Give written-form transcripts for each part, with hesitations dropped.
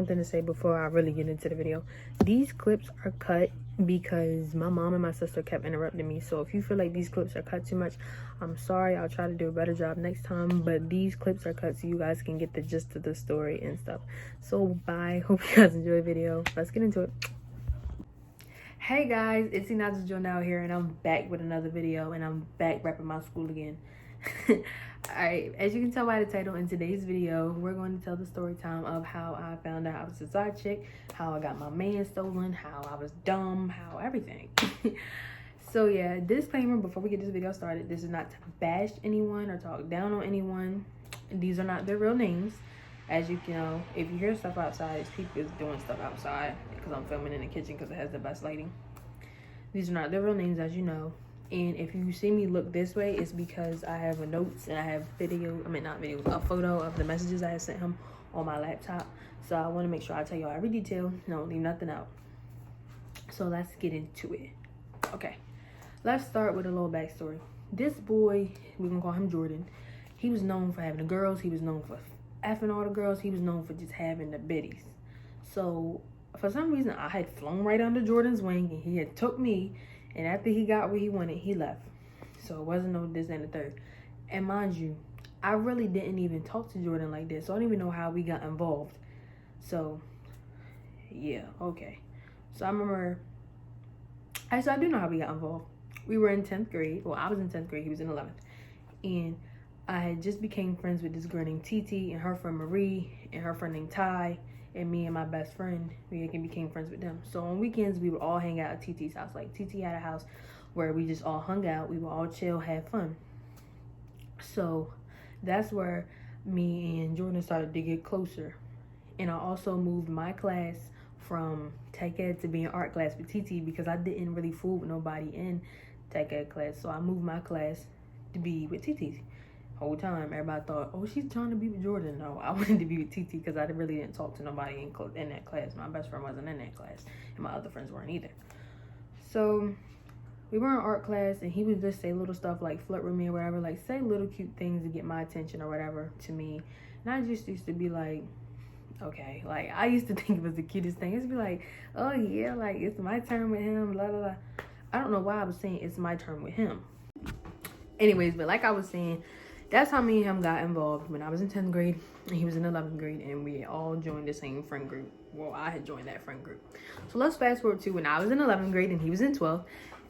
something to say before I really get into the video. These clips are cut because my mom and my sister kept interrupting me. So if you feel like these clips are cut too much, I'm sorry. I'll try to do a better job next time. But these clips are cut so you guys can get the gist of the story and stuff. So bye. Hope you guys enjoy the video. Let's get into it. Hey guys, it's eanaja here, and I'm back with another video, and I'm back repping my school again. Alright, as you can tell by the title, in today's video we're going to tell the story time of how I found out I was a side chick, how I got my man stolen, how I was dumb, how everything. So yeah, disclaimer before we get this video started, this is not to bash anyone or talk down on anyone. These are not their real names. As you know, if you hear stuff outside, it's people doing stuff outside because I'm filming in the kitchen because it has the best lighting. These are not their real names, as you know. And if you see me look this way, it's because I have a notes and I have a photo of the messages I had sent him on my laptop. So I want to make sure I tell y'all every detail, don't leave nothing out. So let's get into it. Okay, let's start with a little backstory. This boy, we're gonna call him Jordan. He was known for having the girls. He was known for effing all the girls. He was known for just having the biddies. So for some reason, I had flown right under Jordan's wing, and he had took me. And after he got what he wanted, he left. So it wasn't no this and the third. And mind you, I really didn't even talk to Jordan like this. So I don't even know how we got involved. So, yeah, okay. So I remember, actually I do know how we got involved. We were in 10th grade. Well, I was in 10th grade. He was in 11th. And I had just became friends with this girl named Titi and her friend Marie and her friend named Ty. And me and my best friend, we became friends with them. So on weekends, we would all hang out at Titi's house. Like, Titi had a house where we just all hung out. We would all chill, have fun. So that's where me and Jordan started to get closer. And I also moved my class from tech ed to being art class with Titi because I didn't really fool with nobody in tech ed class. So I moved my class to be with Titi's. Whole time everybody thought, oh, she's trying to be with Jordan. No, I wanted to be with Titi because I really didn't talk to nobody in that class. My best friend wasn't in that class, and my other friends weren't either. So we were in art class, and he would just say little stuff like flirt with me or whatever, like say little cute things to get my attention or whatever to me. And I just used to be like, okay, like I used to think it was the cutest thing. It's be like, oh yeah, like it's my turn with him, blah blah blah. I don't know why I was saying it's my turn with him. Anyways, but like I was saying, that's how me and him got involved when I was in 10th grade and he was in 11th grade, and we all joined the same friend group. Well, I had joined that friend group. So let's fast forward to when I was in 11th grade and he was in 12th,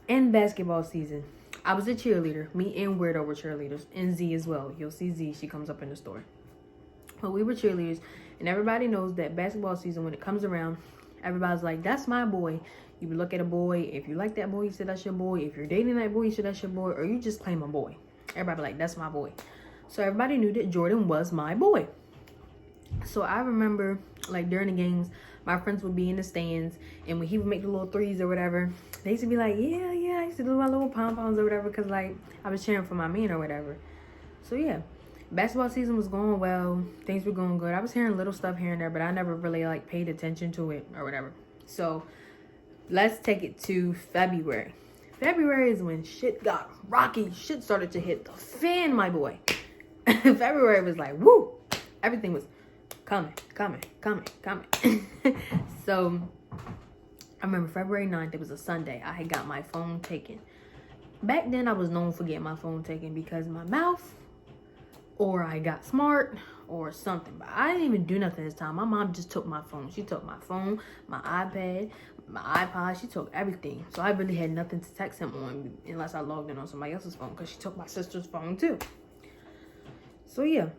in basketball season. I was a cheerleader. Me and Weirdo were cheerleaders, and Z as well. You'll see Z, she comes up in the story. But we were cheerleaders, and everybody knows that basketball season, when it comes around, everybody's like, that's my boy. You would look at a boy. If you like that boy, you say that's your boy. If you're dating that boy, you say that's your boy, or you just claim a boy. Everybody like, that's my boy. So everybody knew that Jordan was my boy. So I remember, like, during the games, my friends would be in the stands, and when he would make the little threes or whatever, they used to be like, yeah, I used to do my little pom-poms or whatever, because, like, I was cheering for my man or whatever. So, yeah, basketball season was going well. Things were going good. I was hearing little stuff here and there, but I never really, like, paid attention to it or whatever. So let's take it to February. February is when shit got rocky. Shit started to hit the fan, my boy. February was like, woo, everything was coming. So I remember February 9th, it was a Sunday. I had got my phone taken. Back then I was known for getting my phone taken because my mouth, or I got smart or something. But I didn't even do nothing this time. My mom just took my phone. She took my phone, my iPad, my iPod. She took everything. So I really had nothing to text him on unless I logged in on somebody else's phone, because she took my sister's phone too. So yeah,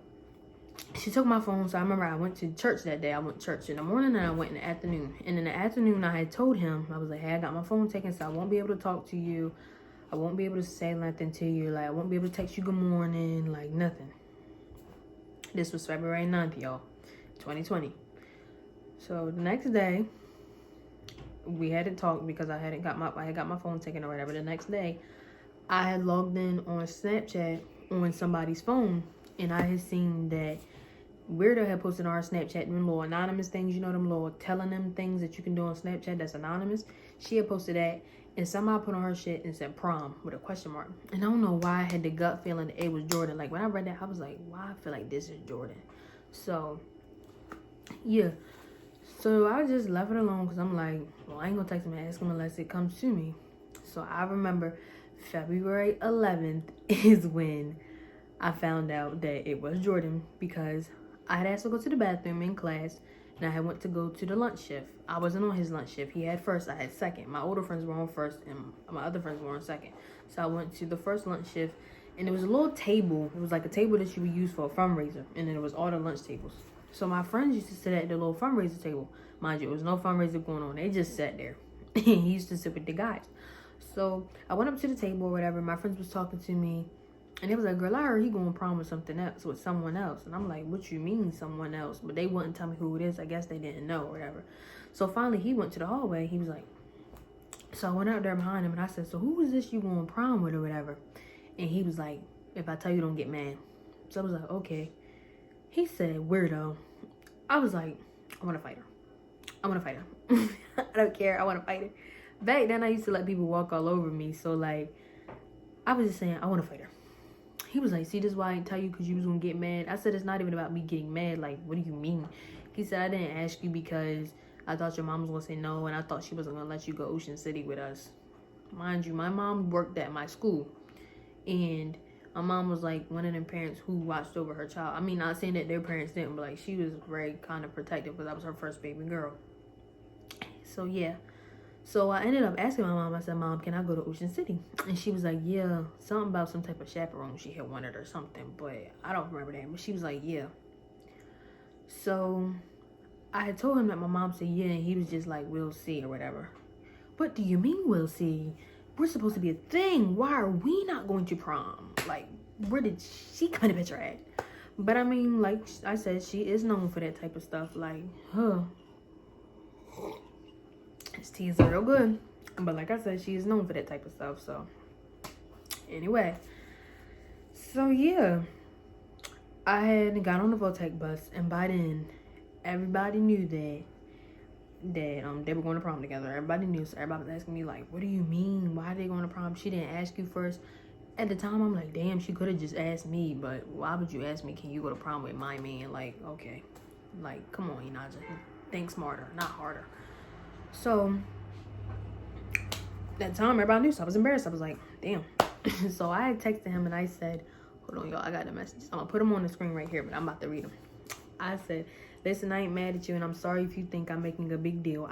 she took my phone. So I remember I went to church that day. I went to church in the morning and I went in the afternoon. And in the afternoon, I had told him, I was like, hey, I got my phone taken, so I won't be able to talk to you. I won't be able to say nothing to you. Like, I won't be able to text you good morning, like nothing. This was February 9th, y'all, 2020. So the next day, we had to talk because I had got my phone taken or whatever. The next day, I had logged in on Snapchat on somebody's phone, and I had seen that Weirdo had posted on our Snapchat them little anonymous things, you know, them little telling them things that you can do on Snapchat that's anonymous. She had posted that, and somebody put on her shit and said prom with a question mark. And I don't know why I had the gut feeling that it was Jordan. Like, when I read that, I was like, why I feel like this is Jordan. So yeah, So I just left it alone because I'm like, well, I ain't gonna text him and ask him unless it comes to me. So I remember February 11th is when I found out that it was Jordan, because I had asked to go to the bathroom in class and I had went to go to the lunch shift. I wasn't on his lunch shift. He had first, I had second. My older friends were on first and my other friends were on second. So I went to the first lunch shift, and it was a little table. It was like a table that you would use for a fundraiser, and then it was all the lunch tables. So my friends used to sit at the little fundraiser table. Mind you, there was no fundraiser going on. They just sat there. He used to sit with the guys. So I went up to the table or whatever. My friends was talking to me, and it was like, girl, I heard he going to prom with something else, with someone else. And I'm like, what you mean someone else? But they wouldn't tell me who it is. I guess they didn't know or whatever. So finally he went to the hallway. He was like, so I went out there behind him and I said, so who is this you going to prom with or whatever? And he was like, if I tell you, don't get mad. So I was like, okay. He said, weirdo. I was like, I want to fight her. I want to fight her. I don't care. I want to fight her. Back then I used to let people walk all over me. So like, I was just saying, I want to fight her. He was like, see, this is why I didn't tell you, because you was going to get mad. I said, it's not even about me getting mad. Like, what do you mean? He said, I didn't ask you because I thought your mom was going to say no, and I thought she wasn't going to let you go Ocean City with us. Mind you, my mom worked at my school, and my mom was like one of them parents who watched over her child. I mean, not saying that their parents didn't, but like she was very kind of protective because I was her first baby girl. So yeah. So I ended up asking my mom, I said, Mom, can I go to Ocean City? And she was like, yeah, something about some type of chaperone she had wanted or something, but I don't remember that. But she was like, yeah. So I had told him that my mom said yeah, and he was just like, we'll see or whatever. What do you mean we'll see? We're supposed to be a thing. Why are we not going to prom? Like, where did she kind of picture at? But I mean, like I said, she is known for that type of stuff. Like, This tea is real good. But like I said, she is known for that type of stuff. So anyway. So yeah. I had got on the Votech bus, and by then everybody knew that they were going to prom together. Everybody knew. So everybody was asking me like, what do you mean? Why are they going to prom? She didn't ask you first. At the time I'm like, damn, she could have just asked me, but why would you ask me, can you go to prom with my man? Like, okay. Like, come on, Eanaja. Think smarter, not harder. So that time everybody knew, so I was embarrassed. I was like, damn. So I had texted him and I said, hold on, y'all, I got the message. I'm gonna put them on the screen right here, but I'm about to read them. I said, listen, I ain't mad at you, and I'm sorry if you think I'm making a big deal.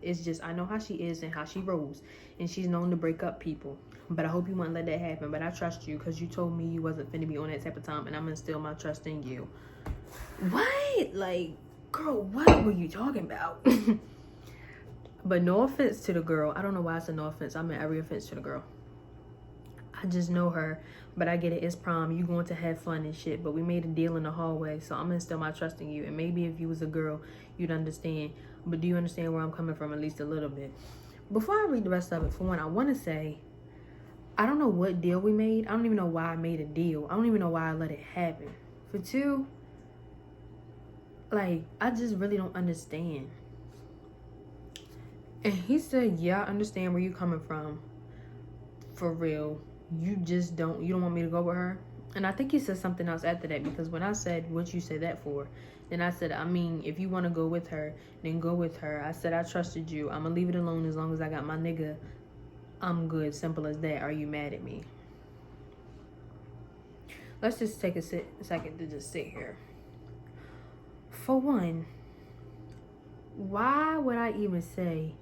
It's just I know how she is and how she rolls, and she's known to break up people. But I hope you won't let that happen. But I trust you because you told me you wasn't finna be on that type of time, and I'm gonna instill my trust in you. What? Like, girl, what were you talking about? But no offense to the girl. I don't know why I said no offense. I meant every offense to the girl. I just know her, but I get it. It's prom. You going to have fun and shit. But we made a deal in the hallway, so I'm gonna instill my trust in you. And maybe if you was a girl, you'd understand. But do you understand where I'm coming from at least a little bit? Before I read the rest of it, for one, I want to say, I don't know what deal we made. I don't even know why I made a deal. I don't even know why I let it happen. For two, like, I just really don't understand. And he said, yeah, I understand where you coming from. For real. You don't want me to go with her? And I think he said something else after that, because when I said, what you say that for? Then I said, I mean, if you want to go with her, then go with her. I said, I trusted you. I'm going to leave it alone as long as I got my nigga. I'm good. Simple as that. Are you mad at me? Let's just take a second to just sit here. For one, why would I even say,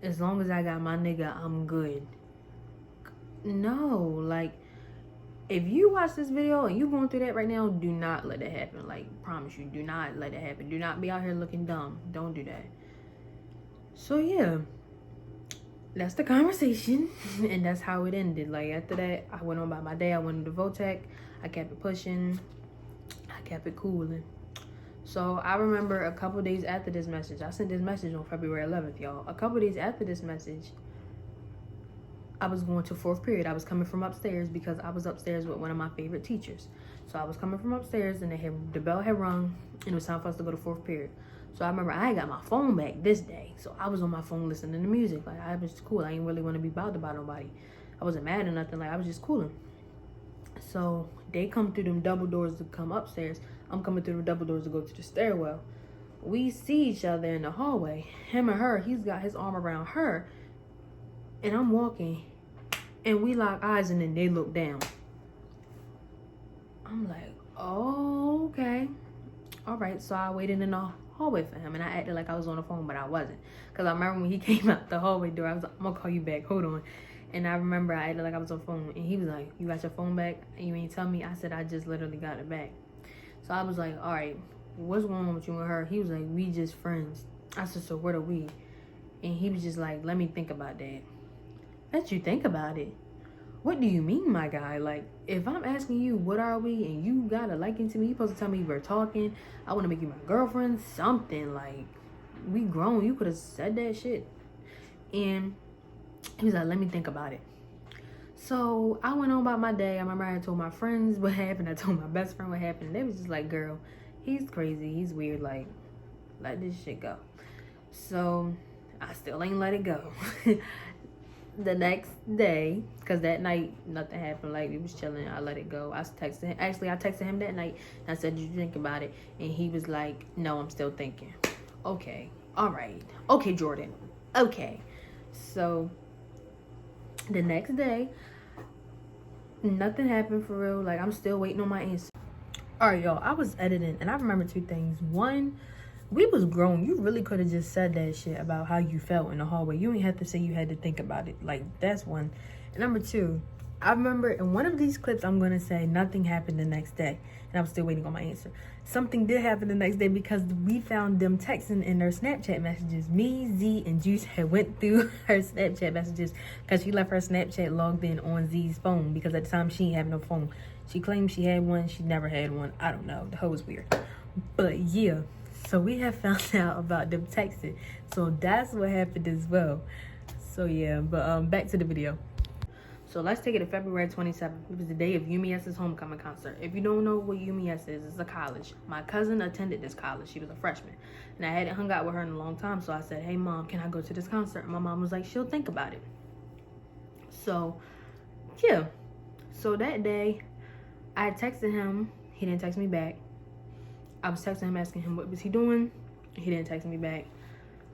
as long as I got my nigga, I'm good? No, like, if you watch this video and you going through that right now, do not let it happen. Like, promise you, do not let it happen. Do not be out here looking dumb. Don't do that. So yeah, that's the conversation. And that's how it ended. Like, after that, I went on by my day. I went to Votech. I kept it pushing. I kept it cooling. So I remember a couple days after this message, I sent this message on February 11th, y'all. A couple days after this message, I was going to fourth period. I was coming from upstairs because I was upstairs with one of my favorite teachers. So I was coming from upstairs, and the bell had rung, and it was time for us to go to fourth period. So I remember I got my phone back this day. So I was on my phone listening to music. Like, I was cool. I didn't really want to be bothered by nobody. I wasn't mad or nothing. Like, I was just cooling. So they come through them double doors to come upstairs. I'm coming through the double doors to go to the stairwell. we see each other in the hallway. Him and her, he's got his arm around her. And I'm walking. And we lock eyes and then they look down. I'm like, oh, okay. All right. So I waited in the hallway for him. And I acted like I was on the phone, but I wasn't. Because I remember when he came out the hallway door, I was like, I'm going to call you back. Hold on. And I remember I acted like I was on the phone. And he was like, you got your phone back? And you ain't tell me? I said, I just literally got it back. So I was like, all right, what's going on with you and her? He was like, we just friends. I said, so what are we? And he was just like, let me think about that. Let you think about it? What do you mean, my guy? Like, if I'm asking you, what are we? And you got a liking to me, you supposed to tell me we're talking. I want to make you my girlfriend. Something. Like, we grown. You could have said that shit. And he was like, let me think about it. So I went on about my day. I remember I told my friends what happened. I told my best friend what happened. They was just like, girl, he's crazy. He's weird. Like, let this shit go. So I still ain't let it go. The next day, because that night nothing happened. Like, we was chilling. I let it go. I texted him. Actually, I texted him that night. And I said, did you think about it? And he was like, no, I'm still thinking. Okay. All right. Okay, Jordan. Okay. So the next day, nothing happened for real. Like, I'm still waiting on my answer. All right, y'all. I was editing, and I remember two things. One, we was grown. You really could have just said that shit about how you felt in the hallway. You ain't have to say you had to think about it. Like, that's one. And number two, I remember in one of these clips, I'm going to say nothing happened the next day. And I'm still waiting on my answer. Something did happen the next day because we found them texting in their Snapchat messages. Me, Z, and Juice had went through her Snapchat messages because she left her Snapchat logged in on Z's phone because at the time she didn't have no phone. She claimed she had one. She never had one. I don't know. The hoe was weird. But yeah. So we have found out about them texting. So that's what happened as well. So yeah, but back to the video. So let's take it to February 27th. It was the day of UMS's homecoming concert. If you don't know what UMS is, it's a college. My cousin attended this college. She was a freshman. And I hadn't hung out with her in a long time. So I said, hey, Mom, can I go to this concert? And my mom was like, she'll think about it. So, yeah. So that day, I texted him. He didn't text me back. I was texting him, asking him what was he doing. He didn't text me back.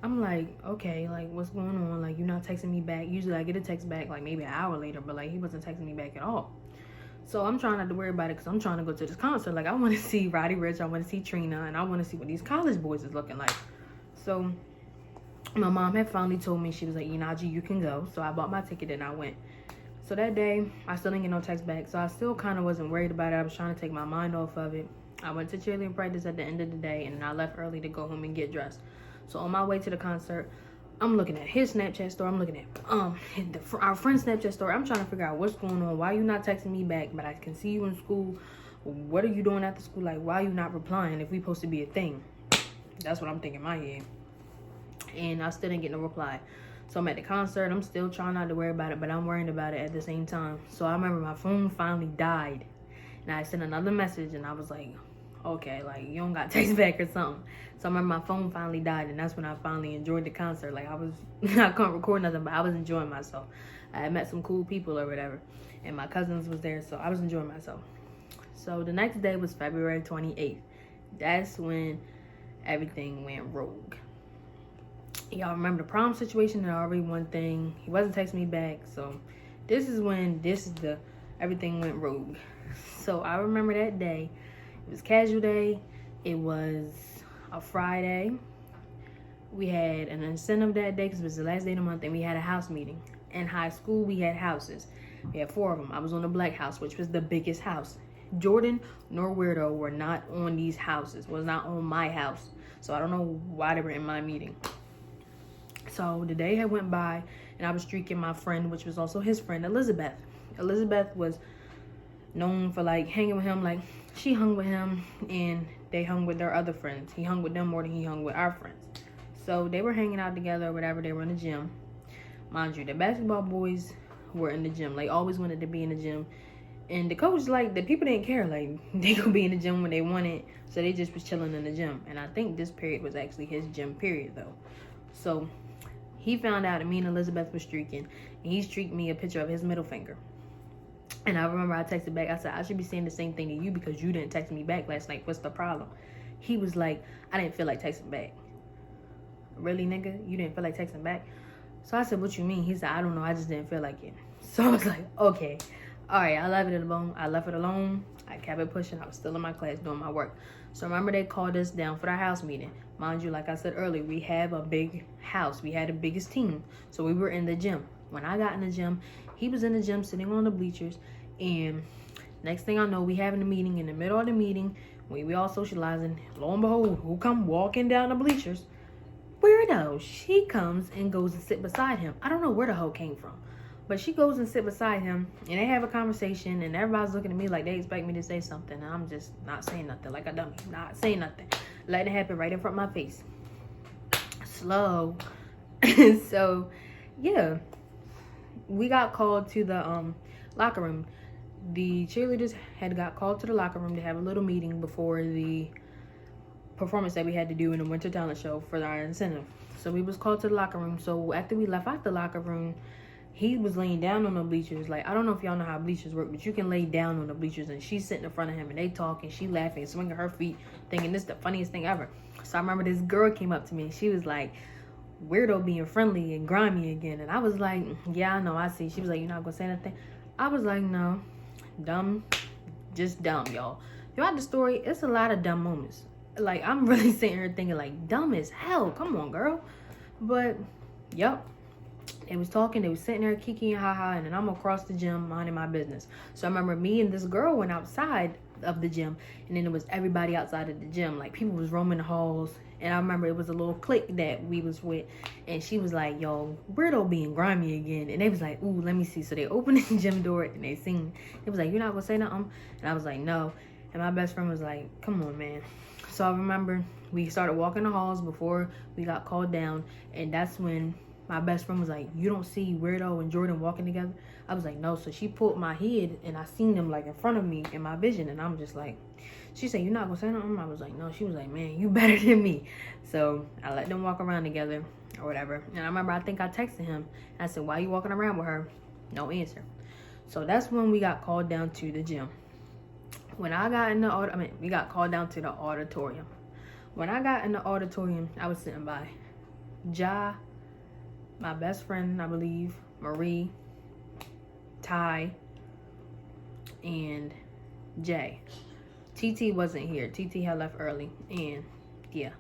I'm like, okay, like, what's going on? Like, you're not texting me back. Usually I get a text back like maybe an hour later, but like he wasn't texting me back at all. So I'm trying not to worry about it because I'm trying to go to this concert. Like, I want to see Roddy Ricch, I want to see Trina, and I want to see what these college boys is looking like. So my mom had finally told me, she was like, eanaja, you can go. So I bought my ticket and I went. So that day, I still didn't get no text back. So I still kind of wasn't worried about it. I was trying to take my mind off of it. I went to cheerleading practice at the end of the day, and I left early to go home and get dressed. So on my way to the concert, I'm looking at his Snapchat story. I'm looking at our friend's Snapchat story. I'm trying to figure out what's going on. Why you not texting me back? But I can see you in school. What are you doing after school? Like, why are you not replying if we supposed to be a thing? That's what I'm thinking in my head. And I still didn't get no reply. So I'm at the concert. I'm still trying not to worry about it, but I'm worrying about it at the same time. So I remember my phone finally died. And I sent another message, and I was like, okay, like, you don't got text back or something. So I remember my phone finally died, and that's when I finally enjoyed the concert. Like, I couldn't record nothing, but I was enjoying myself. I had met some cool people or whatever, and my cousins was there, so I was enjoying myself. So the next day was February 28th. That's when everything went rogue. Y'all remember the prom situation and already one thing. He wasn't texting me back, so this is everything went rogue. So I remember that day. It was casual day. It was a Friday. We had an incentive that day because it was the last day of the month, and we had a house meeting. In high school, we had houses. We had 4 of them. I was on the black house, which was the biggest house. Jordan nor Weirdo were not on these houses, was not on my house. So I don't know why they were in my meeting. So the day had went by, and I was streaking my friend, which was also his friend, Elizabeth. Elizabeth was known for like hanging with him. Like, she hung with him and they hung with their other friends. He hung with them more than he hung with our friends. So they were hanging out together or whatever. They were in the gym. Mind you, the basketball boys were in the gym. Like, always wanted to be in the gym. And the coach, like, the people didn't care. Like, they could be in the gym when they wanted. So they just was chilling in the gym. And I think this period was actually his gym period, though. So he found out that me and Elizabeth was streaking. And he streaked me a picture of his middle finger. And I remember I texted back. I said, I should be saying the same thing to you because you didn't text me back last night. What's the problem? He was like, I didn't feel like texting back. Really, nigga? You didn't feel like texting back? So I said, what you mean? He said, I don't know. I just didn't feel like it. So I was like, okay. All right, I left it alone. I kept it pushing. I was still in my class doing my work. So remember, they called us down for our house meeting. Mind you, like I said earlier, we have a big house. We had the biggest team. So we were in the gym. When I got in the gym, he was in the gym sitting on the bleachers. And next thing I know, we having a meeting. In the middle of the meeting, we all socializing. Lo and behold, who come walking down the bleachers? Weirdo. She comes and goes and sit beside him. I don't know where the hoe came from. But she goes and sit beside him, and they have a conversation, and everybody's looking at me like they expect me to say something, and I'm just not saying nothing, like a dummy, not saying nothing. Letting it happen right in front of my face. Slow. So, yeah. We got called to the locker room. The cheerleaders had got called to the locker room to have a little meeting before the performance that we had to do in the winter talent show for our incentive. So we was called to the locker room. So after we left out the locker room, he was laying down on the bleachers. Like, I don't know if y'all know how bleachers work, but you can lay down on the bleachers, and she's sitting in front of him, and they talking, she laughing, swinging her feet, thinking this is the funniest thing ever. So I remember this girl came up to me, and she was like, weirdo being friendly and grimy again. And I was like, yeah, I know, I see. She was like, you're not gonna say anything? I was like, no. Dumb. Just dumb, y'all. Throughout the story, it's a lot of dumb moments. Like, I'm really sitting here thinking, like, dumb as hell. Come on, girl. But, yep. They was talking, they was sitting there kiki and haha, and then I'm across the gym minding my business. So I remember me and this girl went outside of the gym, and then it was everybody outside of the gym. Like, people was roaming the halls, and I remember it was a little clique that we was with, and she was like, yo, weirdo being grimy again. And they was like, ooh, let me see. So they opened the gym door, and they seen. It was like, you're not gonna say nothing? And I was like, no. And my best friend was like, come on, man. So I remember we started walking the halls before we got called down, and that's when my best friend was like, you don't see Weirdo and Jordan walking together? I was like, no. So she pulled my head, and I seen them like in front of me in my vision, and I'm just like, she said, you're not gonna say nothing? I was like, no. She was like, man, you better than me. So I let them walk around together or whatever. And I remember, I think I texted him. I said, why you walking around with her? No answer. So that's when we got called down to the gym. When I got in the we got called down to the auditorium. When I got in the auditorium, I was sitting by Ja, my best friend, I believe, Marie, Ty, and Jay. TT wasn't here. TT had left early. And yeah.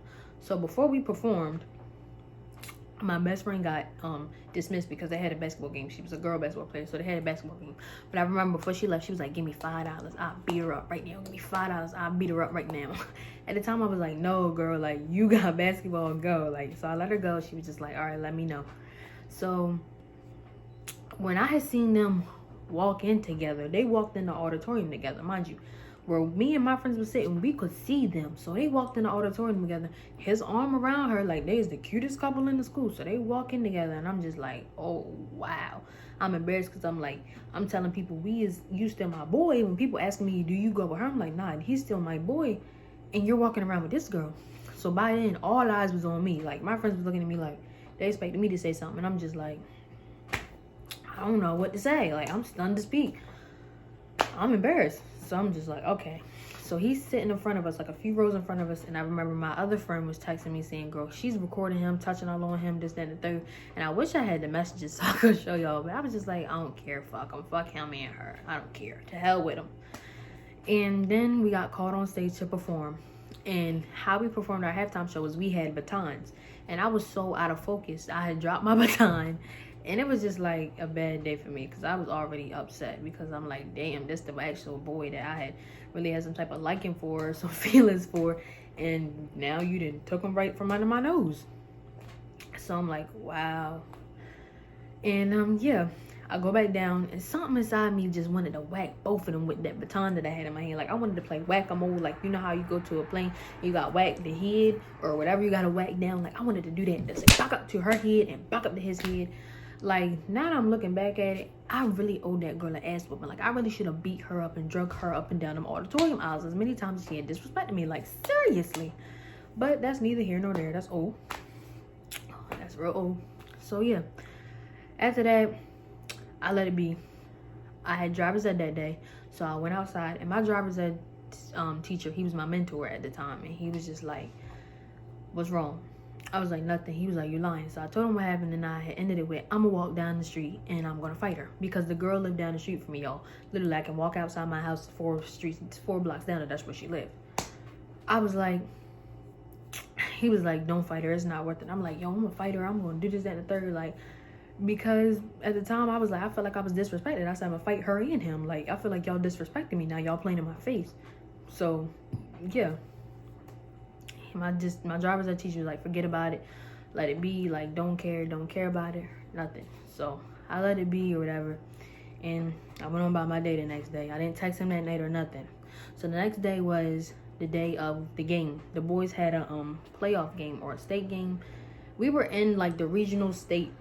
So before we performed, my best friend got dismissed because they had a basketball game. She was a girl basketball player, so they had a basketball game. But I remember before she left, she was like, give me $5. I'll beat her up right now. Give me $5. I'll beat her up right now. At the time, I was like, no, girl, like, you got basketball, go. Like, so I let her go. She was just like, all right, let me know. So when I had seen them walk in together, they walked in the auditorium together, mind you. Where me and my friends were sitting, we could see them. So they walked in the auditorium together. His arm around her, like, they is the cutest couple in the school. So they walk in together, and I'm just like, oh, wow. I'm embarrassed because I'm like, I'm telling people, you still my boy. When people ask me, do you go with her? I'm like, nah, he's still my boy. And you're walking around with this girl. So by then, all eyes was on me. Like, my friends was looking at me like, they expected me to say something. And I'm just like, I don't know what to say. Like, I'm stunned to speak. I'm embarrassed. So I'm just like, okay. So he's sitting in front of us, like a few rows in front of us. And I remember my other friend was texting me saying, girl, she's recording him, touching all on him, this, that, and the third. And I wish I had the messages so I could show y'all. But I was just like, I don't care. Fuck him. Fuck him and her. I don't care. To hell with him. And then we got called on stage to perform. And how we performed our halftime show was we had batons. And I was so out of focus. I had dropped my baton. And it was just like a bad day for me because I was already upset because I'm like, damn, this the actual boy that I had really had some type of liking for, some feelings for, and now you done took him right from under my nose. So I'm like, wow. And yeah, I go back down, and something inside me just wanted to whack both of them with that baton that I had in my hand. Like, I wanted to play whack-a-mole. Like, you know how you go to a plane, you got whack the head or whatever you got to whack down. Like, I wanted to do that. Just like, back up to her head and back up to his head. Like, now that I'm looking back at it, I really owe that girl an ass whooping. Like, I really should have beat her up and drug her up and down them auditorium aisles as many times as she had disrespected me. Like, seriously. But that's neither here nor there. That's old. That's real old. So, yeah. After that, I let it be. I had driver's ed that day. So, I went outside. And my driver's ed teacher. He was my mentor at the time, and he was just like, what's wrong? I was like, nothing. He was like, you're lying. So I told him what happened, and I had ended it with, I'm gonna walk down the street and I'm gonna fight her, because the girl lived down the street from me, y'all. Literally, I can walk outside my house 4 blocks down, and that's where she lived. I was like, he was like, don't fight her, it's not worth it. I'm like, yo, I'm gonna fight her, I'm gonna do this, that, and the third, like, because at the time I was like, I felt like I was disrespected. I said, I'm gonna fight her and him. Like, I feel like y'all disrespecting me now, y'all playing in my face. So yeah, my driver's ed teacher was like, forget about it, let it be, like, don't care about it, nothing. So I let it be or whatever, and I went on about my day the next day. I didn't text him that night or nothing. So the next day was the day of the game. The boys had a playoff game or a state game. We were in like the regional state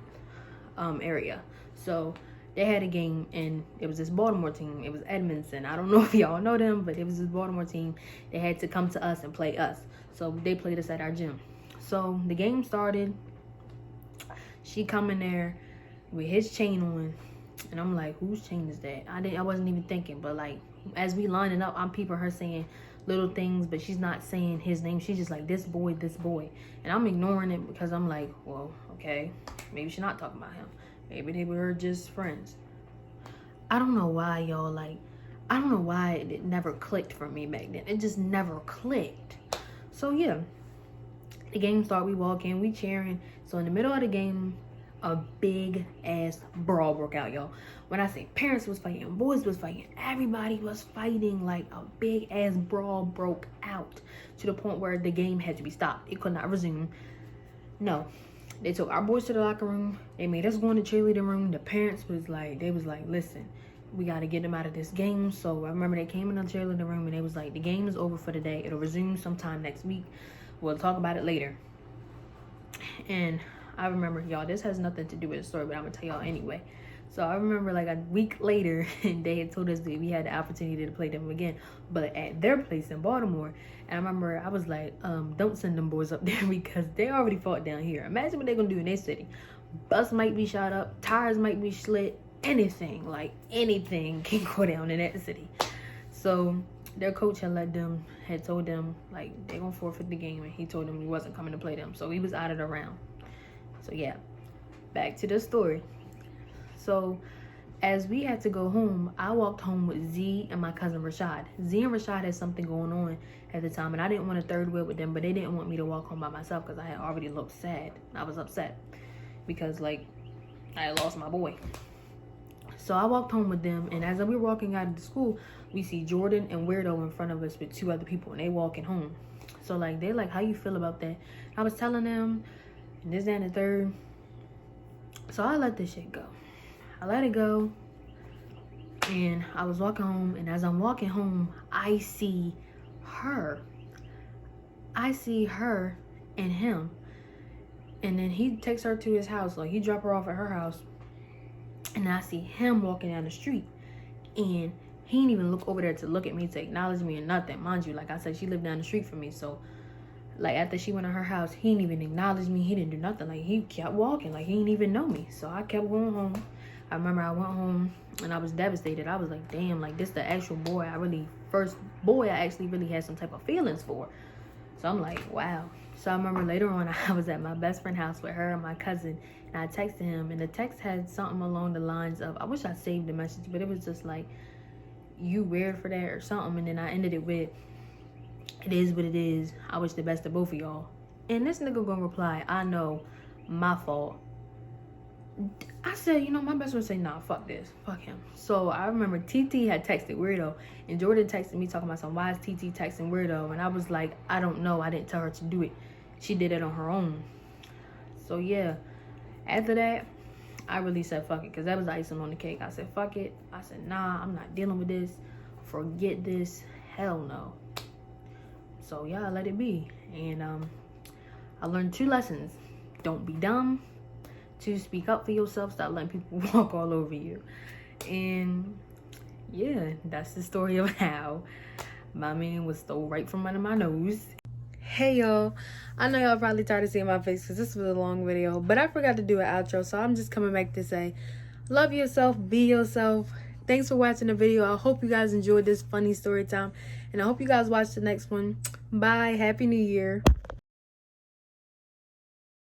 area, so they had a game, and it was this Baltimore team. It was Edmondson. I don't know if y'all know them, but it was this Baltimore team. They had to come to us and play us, so they played us at our gym. So the game started. She come in there with his chain on, and I'm like, whose chain is that? I wasn't even thinking, but like, as we lining up, I'm peeping her saying little things, but she's not saying his name. She's just like, this boy, and I'm ignoring it because I'm like, well, okay, maybe she's not talking about him. Maybe they were just friends. I don't know why, y'all. Like, I don't know why it never clicked for me back then. It just never clicked. So yeah, the game started. We walk in, we cheering. So in the middle of the game, a big ass brawl broke out, y'all. When I say parents was fighting, boys was fighting, everybody was fighting. Like, a big ass brawl broke out to the point where the game had to be stopped. It could not resume. No, they took our boys to the locker room. They made us go in the cheerleading room. The parents was like, listen, we got to get them out of this game. So I remember they came in the cheerleading room, and they was like, the game is over for the day. It'll resume sometime next week. We'll talk about it later. And I remember, y'all, this has nothing to do with the story, but I'm gonna tell y'all anyway. So I remember like a week later, they had told us that we had the opportunity to play them again, but at their place in Baltimore. And I remember I was like, don't send them boys up there because they already fought down here. Imagine what they're gonna do in their city. Bus might be shot up, tires might be slit, anything can go down in that city. So their coach had told them like, they're gonna forfeit the game, and he told them he wasn't coming to play them. So he was out of the round. So yeah, back to the story. So as we had to go home, I walked home with Z and my cousin Rashad. Z and Rashad had something going on at the time, and I didn't want to third wheel with them, but they didn't want me to walk home by myself because I had already looked sad. I was upset because like I had lost my boy. So I walked home with them, and as we were walking out of the school, we see Jordan and Weirdo in front of us with 2 other people, and they walking home. So like, they're like, how you feel about that? I was telling them, and this, that, and the third. So I let this shit go. I let it go, and I was walking home, and as I'm walking home, I see her and him, and then he takes her to his house. Like, he dropped her off at her house, and I see him walking down the street, and he didn't even look over there to look at me, to acknowledge me or nothing. Mind you, like I said, she lived down the street from me, so like after she went to her house, he didn't even acknowledge me. He didn't do nothing. Like, he kept walking, like he didn't even know me. So I kept going home. I remember I went home and I was devastated. I was like, damn, like this the actual boy first boy I actually really had some type of feelings for. So I'm like, wow. So I remember later on, I was at my best friend's house with her and my cousin, and I texted him, and the text had something along the lines of, I wish I saved the message, but it was just like, you weird for that or something. And then I ended it with, it is what it is. I wish the best of both of y'all. And this nigga gonna reply, I know, my fault. I said, you know, my best friend said, nah, fuck this, fuck him. So I remember TT had texted Weirdo, and Jordan texted me talking about some, why is TT texting Weirdo? And I was like, I don't know, I didn't tell her to do it. She did it on her own. So yeah, after that, I really said fuck it, because that was the icing on the cake. I said fuck it. I said, nah, I'm not dealing with this. Forget this. Hell no. So yeah, I let it be. And I learned 2 lessons. Don't be dumb. 2, speak up for yourself. Stop letting people walk all over you. And yeah, that's the story of how my man was stole right from under my nose. Hey y'all, I know y'all probably tired of seeing my face because this was a long video, but I forgot to do an outro, so I'm just coming back to say, love yourself, be yourself. thanks for watching the video. I hope you guys enjoyed this funny story time, and I hope you guys watch the next one. Bye. Happy New Year.